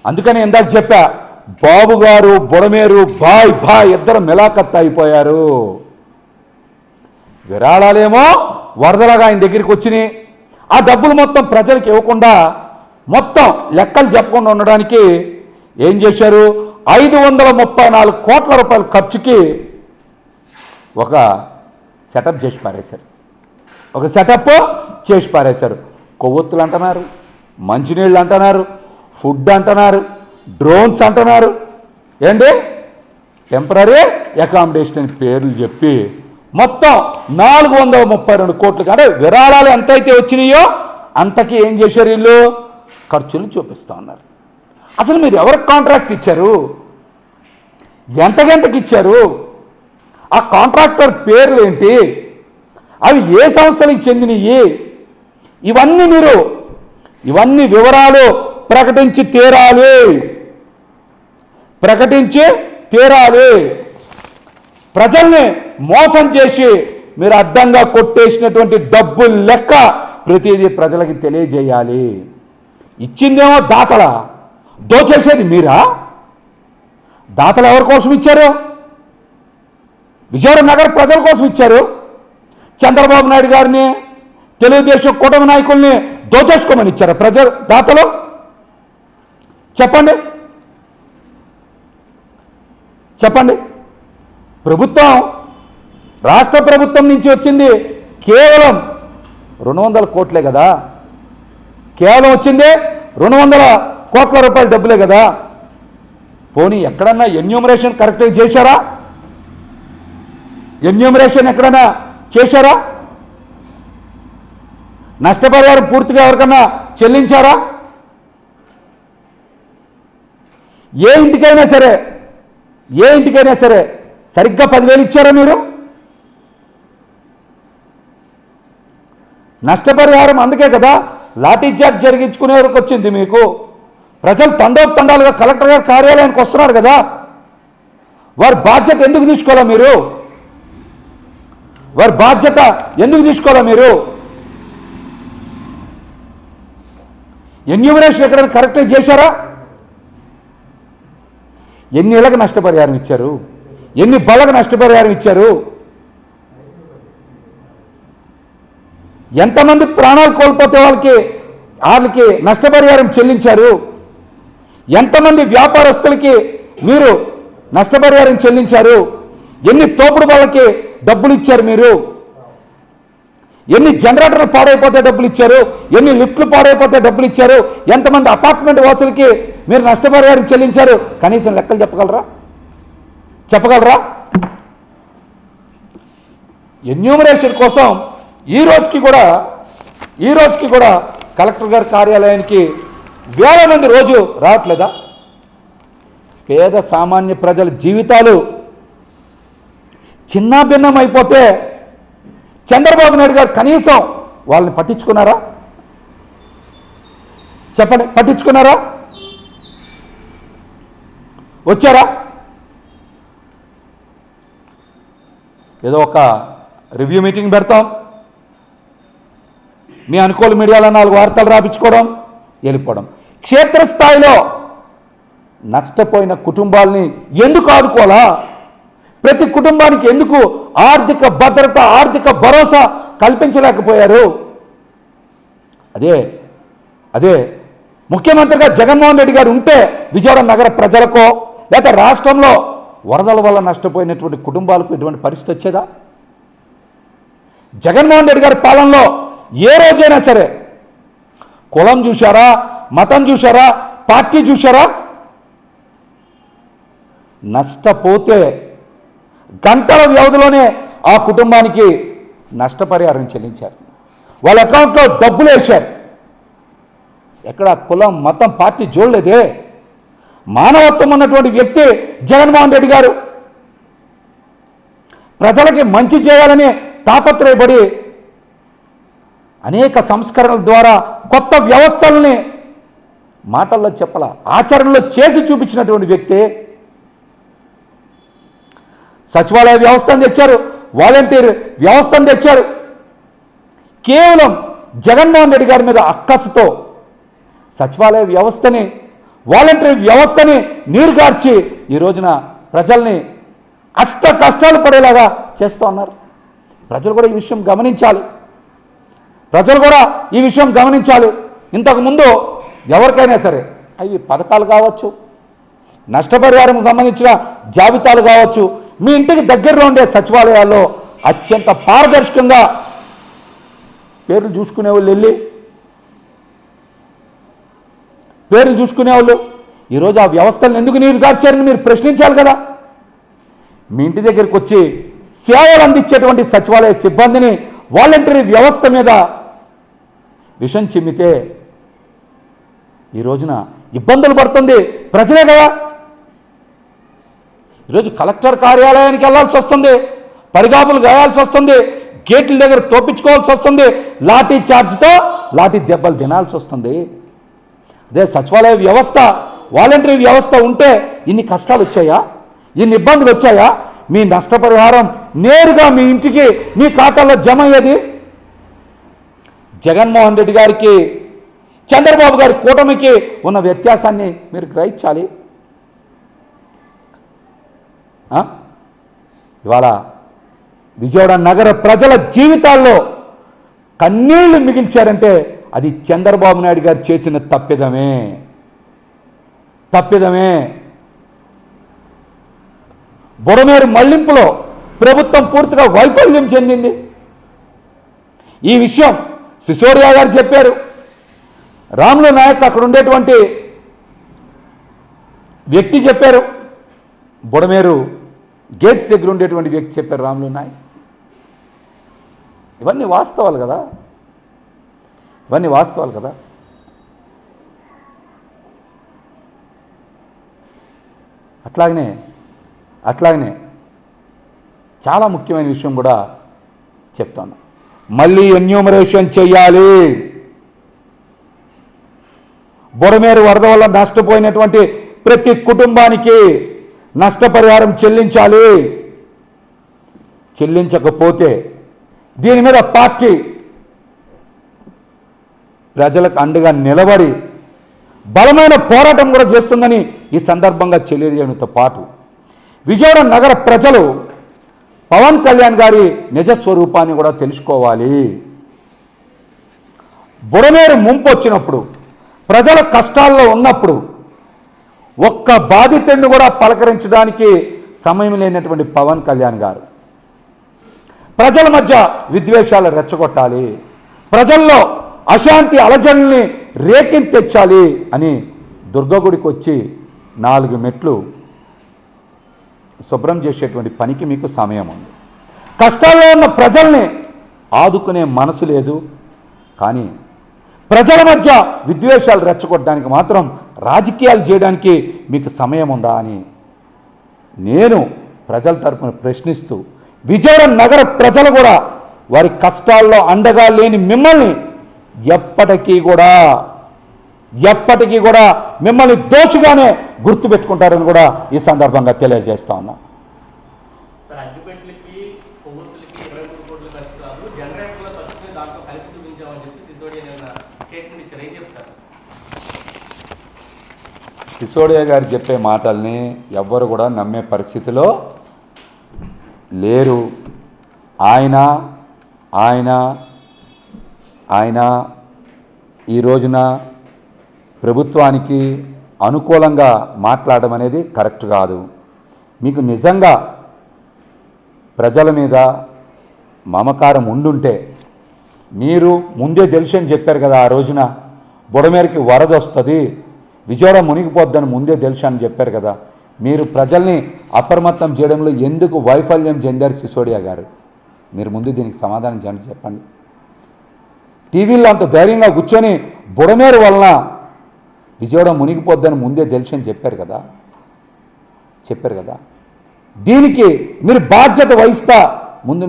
అందుకని ఇందాక చెప్పా, బాబు గారు బుడమేరు బాయ్ బాయ్ ఇద్దరు మిలాఖత్ అయిపోయారు. విరాళాలేమో వరదలాగా ఆయన దగ్గరికి వచ్చినాయి. ఆ డబ్బులు మొత్తం ప్రజలకు ఇవ్వకుండా మొత్తం లెక్కలు చెప్పకుండా ఉండడానికి ఏం చేశారు? 534 కోట్ల రూపాయల ఖర్చుకి ఒక సెటప్ చేసి పారేశారు. కొవ్వొత్తులు అంటున్నారు, మంచినీళ్ళు అంటున్నారు, ఫుడ్ అంటున్నారు, డ్రోన్స్ అంటున్నారు, ఏంటి టెంపరీ అకామిడేషన్ అని పేర్లు చెప్పి మొత్తం 432 కోట్లు. అంటే విరాళాలు ఎంతైతే వచ్చినాయో అంతకి ఏం చేశారు? వీళ్ళు ఖర్చులు చూపిస్తూ ఉన్నారు. అసలు మీరు ఎవరికి కాంట్రాక్ట్ ఇచ్చారు? ఎంతకి ఇచ్చారు? ఆ కాంట్రాక్టర్ పేర్లు ఏంటి? అవి ఏ సంస్థలకు చెందినవి? ఇవన్నీ వివరాలు ప్రకటించి తీరాలి. ప్రజల్ని మోసం చేసి మీరు అడ్డంగా కొట్టేసినటువంటి డబ్బుల లెక్క ప్రతిదీ ప్రజలకి తెలియజేయాలి. ఇచ్చిందేమో దాతల, దోచేసేది మీరా? దాతలు ఎవరి కోసం ఇచ్చారు? విజయవాడ నగర ప్రజల కోసం ఇచ్చారు. చంద్రబాబు నాయుడు గారిని, తెలుగుదేశం కూటమి నాయకుల్ని దోచేసుకోమని ఇచ్చారు దాతలు? చెప్పండి. ప్రభుత్వం, రాష్ట్ర ప్రభుత్వం నుంచి వచ్చింది కేవలం 200 కోట్లే కదా. కేవలం వచ్చింది 200 కోట్ల రూపాయల డబ్బులే కదా. పోనీ ఎక్కడన్నా ఎన్యూమరేషన్ కరెక్ట్గా చేశారా? ఎక్కడన్నా చేశారా? నష్టపరిహారం పూర్తిగా ఎవరికన్నా చెల్లించారా? ఏ ఇంటికైనా సరే సరిగ్గా 10,000 ఇచ్చారా మీరు? నష్టపరిహారం అందుకే కదా లాఠీ చార్జ్ జరిగించుకునే వరకు వచ్చింది మీకు. ప్రజలు తండోపతండాలుగా కలెక్టర్ గారి కార్యాలయానికి వస్తున్నారు కదా. వారి బాధ్యత ఎందుకు తీసుకోవాలా మీరు? ఎన్యూమరేషన్ ఎక్కడైనా కరెక్ట్గా చేశారా? ఎన్ని ఇళ్ళకి నష్టపరిహారం ఇచ్చారు? ఎన్ని బళ్ళకు నష్టపరిహారం ఇచ్చారు? ఎంతమంది ప్రాణాలు కోల్పోతే వాళ్ళకి నష్టపరిహారం చెల్లించారు? ఎంతమంది వ్యాపారస్తులకి మీరు నష్టపరిహారం చెల్లించారు? ఎన్ని తోపుడు వాళ్ళకి డబ్బులు ఇచ్చారు మీరు? ఎన్ని జనరేటర్లు పాడైపోతే డబ్బులు ఇచ్చారు? ఎన్ని లిఫ్ట్లు పాడైపోతే డబ్బులు ఇచ్చారు? ఎంతమంది అపార్ట్మెంట్ వాసులకి మీరు నష్టపరిహారం చెల్లించారు? కనీసం లెక్కలు చెప్పగలరా? ఎన్యూమరేషన్ కోసం ఈ రోజుకి కూడా కలెక్టర్ గారి కార్యాలయానికి వేల మంది రోజు రావట్లేదా? పేద సామాన్య ప్రజల జీవితాలు చిన్నాభిన్నం అయిపోతే చంద్రబాబు నాయుడు గారు కనీసం వాళ్ళని పట్టించుకున్నారా? చెప్పండి, పట్టించుకున్నారా? వచ్చారా? ఏదో ఒక రివ్యూ మీటింగ్ పెడతాం, మీ అనుకూల మీడియాలో 4 వార్తలు రాపించుకోవడం, వెళ్ళిపోవడం. క్షేత్రస్థాయిలో నష్టపోయిన కుటుంబాలని ఎందుకు ఆదుకోవాలా? ప్రతి కుటుంబానికి ఎందుకు ఆర్థిక భద్రత, ఆర్థిక భరోసా కల్పించలేకపోయారు? అదే ముఖ్యమంత్రిగా జగన్మోహన్ రెడ్డి గారు ఉంటే విజయవాడ నగర ప్రజలకో లేకపోతే రాష్ట్రంలో వరదల వల్ల నష్టపోయినటువంటి కుటుంబాలకు ఇటువంటి పరిస్థితి వచ్చేదా? జగన్మోహన్ రెడ్డి గారి పాలనలో ఏ రోజైనా సరే కులం చూశారా, మతం చూశారా, పార్టీ చూశారా? నష్టపోతే గంటల వ్యవధిలోనే ఆ కుటుంబానికి నష్టపరిహారం చెల్లించారు. వాళ్ళ అకౌంట్లో డబ్బులు వేశారు. ఎక్కడ కులం, మతం, పార్టీ చూడలేదే. మానవత్వం ఉన్నటువంటి వ్యక్తి జగన్మోహన్ రెడ్డి గారు. ప్రజలకి మంచి చేయాలని తాపత్రయపడి అనేక సంస్కరణల ద్వారా కొత్త వ్యవస్థల్ని మాటల్లో చెప్పాల, ఆచరణలో చేసి చూపించినటువంటి వ్యక్తి. సచివాలయ వ్యవస్థను తెచ్చారు, వాలంటీర్ వ్యవస్థను తెచ్చారు. కేవలం జగన్మోహన్ రెడ్డి గారి మీద అక్కసుతో సచివాలయ వ్యవస్థని వాలంటరీ వ్యవస్థని నీరుగార్చి ఈ రోజున ప్రజల్ని అష్ట కష్టాలు పడేలాగా చేస్తూ ఉన్నారు. ప్రజలు కూడా ఈ విషయం గమనించాలి. ఇంతకుముందు ఎవరికైనా సరే అవి పథకాలు కావచ్చు, నష్టపరిహారం సంబంధించిన జాబితాలు కావచ్చు, మీ ఇంటికి దగ్గరలో ఉండే సచివాలయాల్లో అత్యంత పారదర్శకంగా పేర్లు చూసుకునేవాళ్ళు ఈరోజు ఆ వ్యవస్థలను ఎందుకు నీరుగార్చారని మీరు ప్రశ్నించాలి కదా. మీ ఇంటి దగ్గరికి వచ్చి సేవలు అందించేటువంటి సచివాలయ సిబ్బందిని వాలంటరీ వ్యవస్థ మీద విషం చిమ్మితే ఈ రోజున ఇబ్బందులు పడుతుంది ప్రజలే కదా. ఈరోజు కలెక్టర్ కార్యాలయానికి వెళ్లాల్సి వస్తుంది, పరిగాపులు గాయాల్సి వస్తుంది, గేట్ల దగ్గర తోపించుకోవాల్సి వస్తుంది, లాఠీ చార్జ్తో లాఠీ దెబ్బలు తినాల్సి వస్తుంది. అదే సచివాలయ వ్యవస్థ, వాలంటరీ వ్యవస్థ ఉంటే ఇన్ని కష్టాలు వచ్చాయా, ఇన్ని ఇబ్బందులు వచ్చాయా? మీ నష్టపరిహారం నేరుగా మీ ఇంటికి మీ ఖాతాలో జమ అయ్యేది. జగన్మోహన్ రెడ్డి గారికి, చంద్రబాబు గారి కూటమికి ఉన్న వ్యత్యాసాన్ని మీరు గ్రహించాలి. ఇవాళ విజయవాడ నగర ప్రజల జీవితాల్లో కన్నీళ్లు మిగిల్చారంటే అది చంద్రబాబు నాయుడు గారు చేసిన తప్పిదమే. బుడమేరు మళ్లింపులో ప్రభుత్వం పూర్తిగా వైఫల్యం చెందింది. ఈ విషయం సిసోడియా గారు చెప్పారు. రాములు నాయక్ అక్కడ ఉండేటువంటి వ్యక్తి చెప్పారు. బుడమేరు గేట్స్ దగ్గర ఉండేటువంటి వ్యక్తి చెప్పారు, రాములు నాయక్. ఇవన్నీ వాస్తవాలు కదా. అట్లాగనే చాలా ముఖ్యమైన విషయం కూడా చెప్తాను. మళ్ళీ ఎన్యూమరేషన్ చేయాలి. బుడమేరు వరద వల్ల నష్టపోయినటువంటి ప్రతి కుటుంబానికి నష్టపరిహారం చెల్లించాలి. చెల్లించకపోతే దీని మీద పార్టీ ప్రజలకు అండగా నిలబడి బలమైన పోరాటం కూడా చేస్తుందని ఈ సందర్భంగా తెలియజేయడంతో పాటు విజయవాడ నగర ప్రజలు పవన్ కళ్యాణ్ గారి నిజ స్వరూపాన్ని కూడా తెలుసుకోవాలి. బుడమేరు ముంపు వచ్చినప్పుడు, ప్రజల కష్టాల్లో ఉన్నప్పుడు ఒక్క బాధితుడిని కూడా పలకరించడానికి సమయం లేనటువంటి పవన్ కళ్యాణ్ గారు ప్రజల మధ్య విద్వేషాలు రెచ్చగొట్టాలి, ప్రజల్లో అశాంతి అలజడుల్ని రేకెత్తించాలి అని దుర్గగుడికి వచ్చి 4 మెట్లు శుభ్రం చేసేటువంటి పనికి మీకు సమయం ఉంది. కష్టాల్లో ఉన్న ప్రజల్ని ఆదుకునే మనసు లేదు. కానీ ప్రజల మధ్య విద్వేషాలు రెచ్చగొట్టడానికి మాత్రం రాజకీయాలు చేయడానికి మీకు సమయం ఉందా అని నేను ప్రజల తరపున ప్రశ్నిస్తూ, విజయవాడ నగర ప్రజలు కూడా వారి కష్టాల్లో అండగా లేని మిమ్మల్ని ఎప్పటికీ కూడా మిమ్మల్ని దోచుగానే గుర్తుపెట్టుకుంటారని కూడా ఈ సందర్భంగా తెలియజేస్తా ఉన్నా. సిసోడియా గారు చెప్పే మాటల్ని ఎవ్వరు కూడా నమ్మే పరిస్థితిలో లేరు. ఆయన ఈ రోజున ప్రభుత్వానికి అనుకూలంగా మాట్లాడడం అనేది కరెక్ట్ కాదు. మీకు నిజంగా ప్రజల మీద మమకారం ఉండుంటే మీరు ముందే తెలుసు అని చెప్పారు కదా. ఆ రోజున బుడమేరుకి వరద వస్తుంది, విజయవాడ మునిగిపోద్దని ముందే తెలుసు అని చెప్పారు కదా. మీరు ప్రజల్ని అప్రమత్తం చేయడంలో ఎందుకు వైఫల్యం చెందారు సిసోడియా గారు? మీరు ముందు దీనికి సమాధానం చెప్పండి. టీవీలో అంత ధైర్యంగా కూర్చొని బుడమేరు వలన విజయవాడ మునిగిపోద్దని ముందే తెలుసు అని చెప్పారు కదా. దీనికి మీరు బాధ్యత వహిస్తా ముందు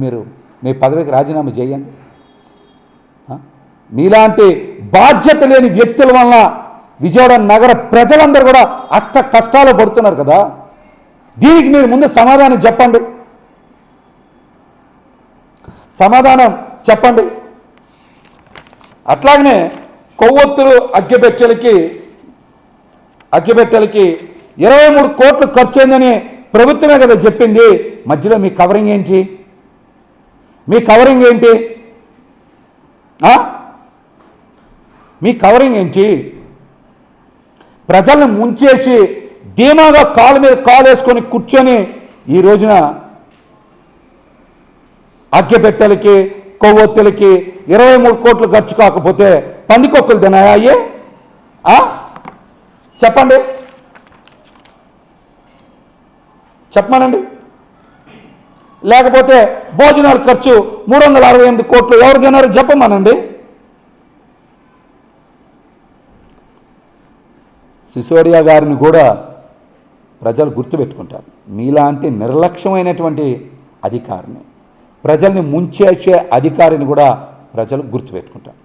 మీరు మీ పదవికి రాజీనామా చేయండి. మీలాంటి బాధ్యత లేని వ్యక్తుల వలన విజయవాడ నగర ప్రజలందరూ కూడా అష్ట కష్టాలు పడుతున్నారు కదా. దీనికి మీరు ముందు సమాధానం చెప్పండి. అట్లాగనే కొవ్వొత్తులు అగ్గిపెట్టెలకి అగ్గిపెట్టెలకి 23 కోట్లు ఖర్చు అయిందని ప్రభుత్వమే కదా చెప్పింది. మధ్యలో మీ కవరింగ్ ఏంటి? మీ కవరింగ్ ఏంటి? మీ కవరింగ్ ఏంటి? ప్రజలను ముంచేసి ధీమాగా కాలు మీద కాలు వేసుకొని కూర్చొని ఈ రోజున అగ్గిపెట్టెలకి కొవ్వొత్తులకి 23 కోట్లు ఖర్చు కాకపోతే పందికొక్కులు తినాయా అయ్యే? చెప్పండి, చెప్పమానండి. లేకపోతే భోజనాల ఖర్చు 368 కోట్లు ఎవరు తిన్నారో చెప్పమానండి. సిసోడియా గారిని కూడా ప్రజలు గుర్తుపెట్టుకుంటారు. మీలాంటి నిర్లక్ష్యమైనటువంటి అధికారిని, ప్రజల్ని ముంచేసే అధికారిని కూడా ప్రజలు గుర్తుపెట్టుకుంటారు.